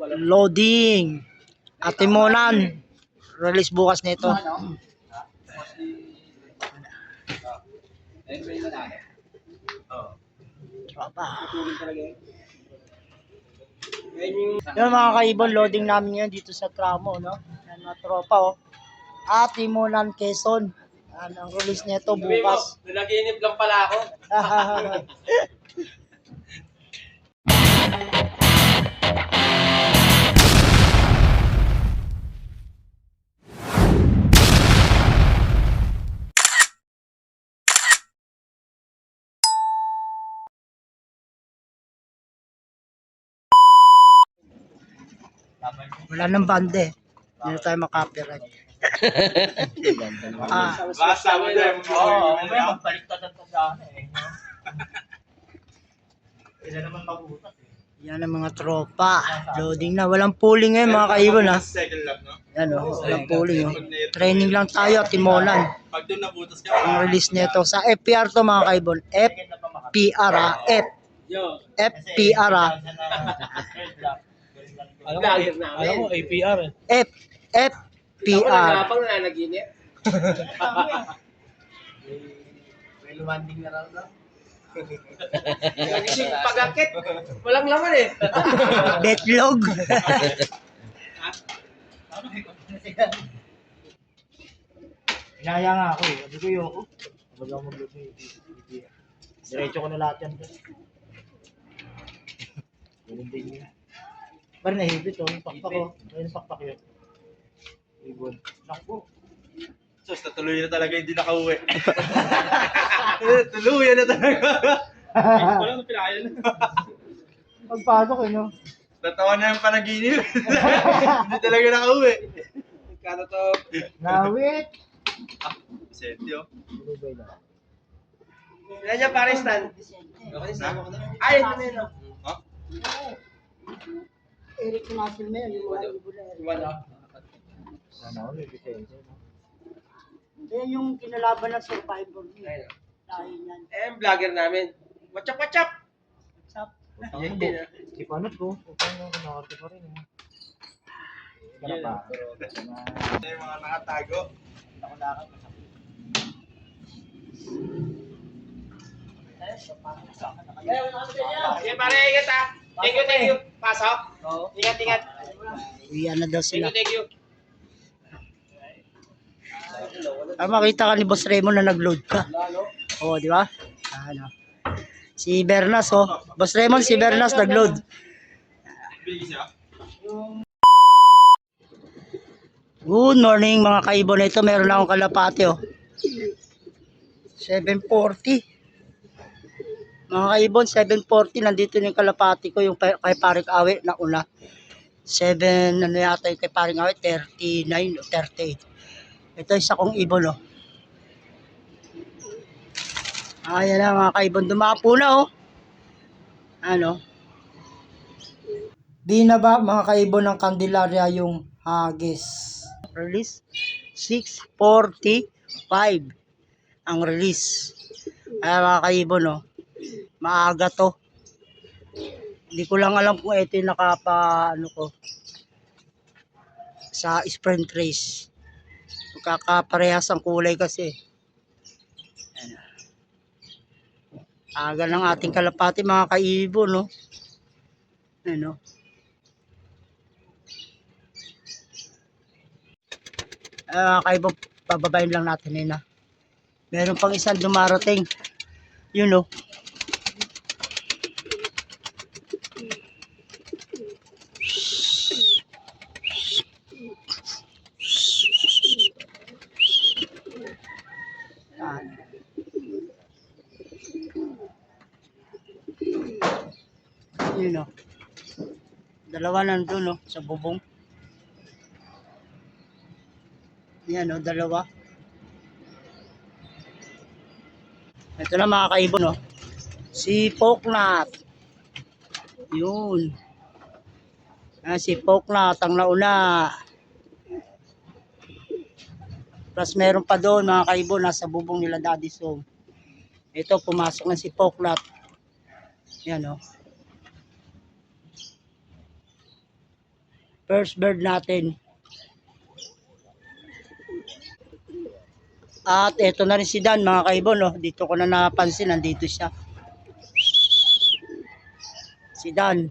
Loading. Atimonan. Release bukas nito. Tropa. Yan mga kaibon, loading namin ngayon dito sa tramo, no? Yan mga tropa, oh. Atimonan, Quezon. Yan, ang release nito bukas. Nag-iinip lang pala ako. Wala nang bande. Hindi na tayo makapiright. Basta mo dyan. Oo, may magbaliktad ang tandaan eh. Sila naman mabutas eh. Yan ang mga tropa. Loading na. Walang pooling ngayon mga kaibon, ha. Second lap, no? Yan, oh. Walang pooling, oh. Training lang tayo, Timonan. Pag doon nabutas ka, Ang release nito sa FPR to mga kaibon. FPR, ha. FPR, ha. Alam mo, APR eh. FPR. Kapag nanaginip. May lumanding na raw na. Nagising pag-akit. Walang laman eh. Betlog. Inaya nga ako eh. Sabi ko yoko. Sabi ko mag-load ng diretso ko na lahat yan. Ganun din yun. Parang nahibit oh. Yung pakpak oh. Yung pakpak yun. Ibon. Nakpo. So, tuluyan na talaga hindi nakauwi. Tuluyan na talaga. Wala na pinayan. Pagpasok eh, no? Natawa na yung panaginip. Hindi talaga nakauwi. Kano to? Nawit. Senti oh. Ilan niya pare stand? Ay, ito na yun. Ha? Eric Nasil na yan. Wala. Ano, may bisensya. Yan yung kinalaban ng Survivor niya. Dahil yan. Eh, vlogger namin. What's up, what's up? Yan din. Si Panot ko. Upang yung kinakati pa rin eh. Kaya pa. Ito yung mga nakatago. Nakulakad. Sige, pare, ingat ha. Thank you. Pasok. Ingat. Uwian na daw sila. Thank you. Makita ka ni Boss Raymond na nag-load ka. Oo, di ba? Ano. Si Bernas, oh. Boss Raymond, si Bernas nag-load. Good morning mga kaibon. Ito meron na akong kalapate, oh. 740. Mga kaibon, 740. Nandito yung kalapati ko, yung kay Paring Awe na una. 7, ano yata yung kay Paring Awe, 39 o 38. Ito isa kong ibon, oh. Ayan na mga kaibon, dumapo na, oh. Ano? Binaba mga kaibon ng Candelaria yung hagis. Release 6:45 ang release. Ay mga kaibon, oh. Maaga to. Hindi ko lang alam kung ito yung ano ko sa sprint race. Magkakaparehas ang kulay kasi. Aga ng ating kalapati mga kaibon, no? Ano? Mga kaibon, pababayin lang natin yun, ha? Meron pang isang dumarating. Yun, no? Yun, no? Dalawa nandun, no? Sa bubong. Yan, no? Dalawa. Ito na mga kaibon, no? Si Poknat. Yun. Si Poknat ang nauna. Plus meron pa doon mga kaibon, nasa bubong nila Daddy Som. Ito, pumasok na si Poknat. Yan, no? First bird natin. At eto na rin si Dan mga kaibon, no? Dito ko na napansin, nandito siya. Si Dan.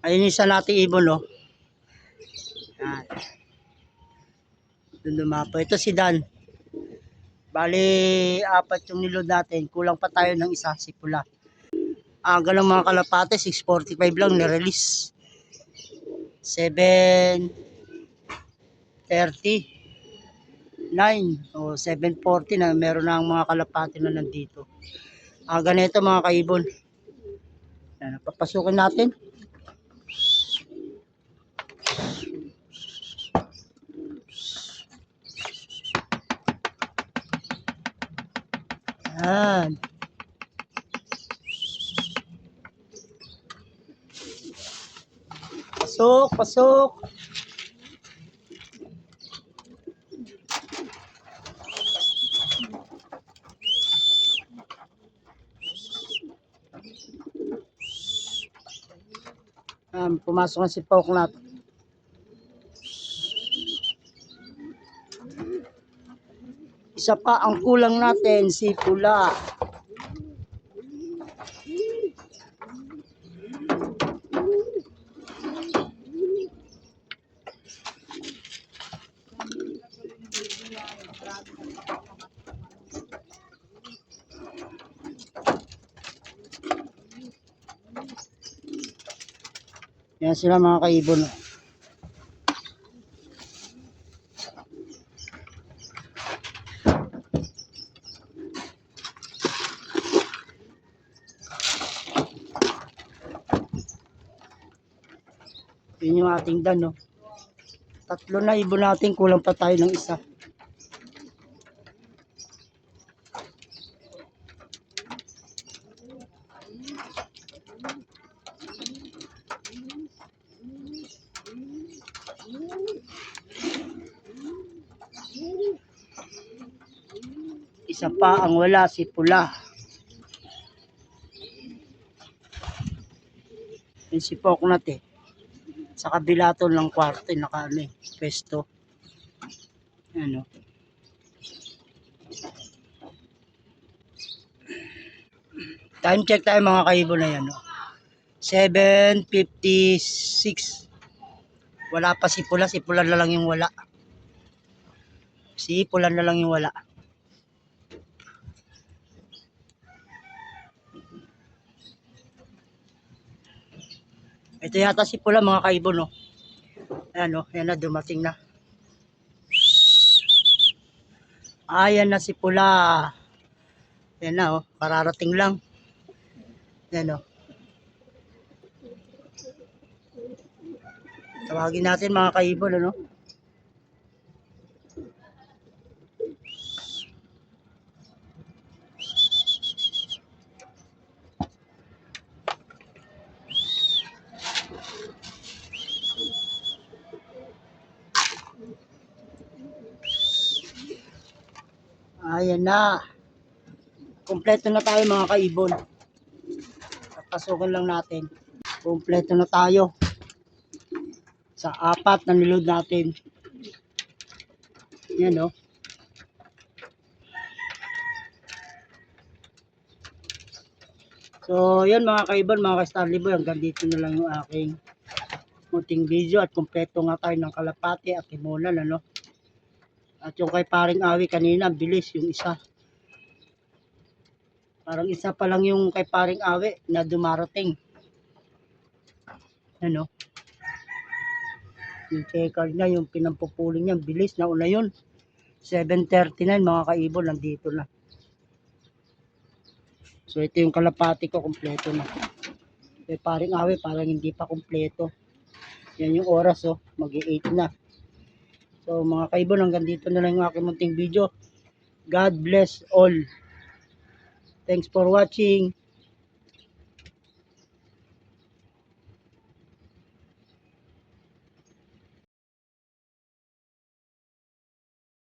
Ayun isa nating ibon, no? Yan. Doon dumapo. Ito si Dan. Bali, 4 yung nilod natin. Kulang pa tayo ng isa, si Pula. Aga ng mga kalapate, 6:45 lang nirelease. 7:39 o 7:40 na meron na ang mga kalapate na nandito. Aga na ito mga kaibon. Yan, papasukin natin. Yan. Pasok, pasok. Pumasok na si Poknat. Isa pa ang kulang natin, si Pula. Yan sila mga kaibon. Yun yung ating Dan, no? 3 na ibon natin, kulang pa tayo ng isa. Isa pa ang wala, si Pula. Yung si Poknat eh. Sa kabila to ng kwarto, naka pwesto. Ano. Time check tayo mga kaibon na yan. No? 7:56. Wala pa si Pula na lang yung wala. Si Pula na lang yung wala. Ito yata si Pula mga kaibon, no? Ayan, no? Ayan na, dumating na. Ayan na si Pula. Ayan na, oh. Pararating lang. Ayan, no? Tawagin natin mga kaibon, ano? Ayan na. Kompleto na tayo mga kaibon. Papasukin lang natin. Kompleto na tayo. Sa 4 na niload natin. Yan, no? So, yun mga kaibon, mga ka-Starly Boy. Hanggang dito na lang yung aking munting video. At kompleto nga tayo ng kalapati at timonan, ano? At yung kay paring Awi kanina, bilis yung isa. Parang isa pa lang yung kay paring Awi na dumarating. Ano? Yung checker niya, yung pinampupuling niya, bilis na una yun. 7:39 mga kaibon, nandito na. So ito yung kalapati ko, kompleto na. Kay paring Awi, parang hindi pa kompleto. Yan yung oras, oh, mag-8 na. So mga kaibon, hanggang dito na lang yung aking munting video. God bless all. Thanks for watching.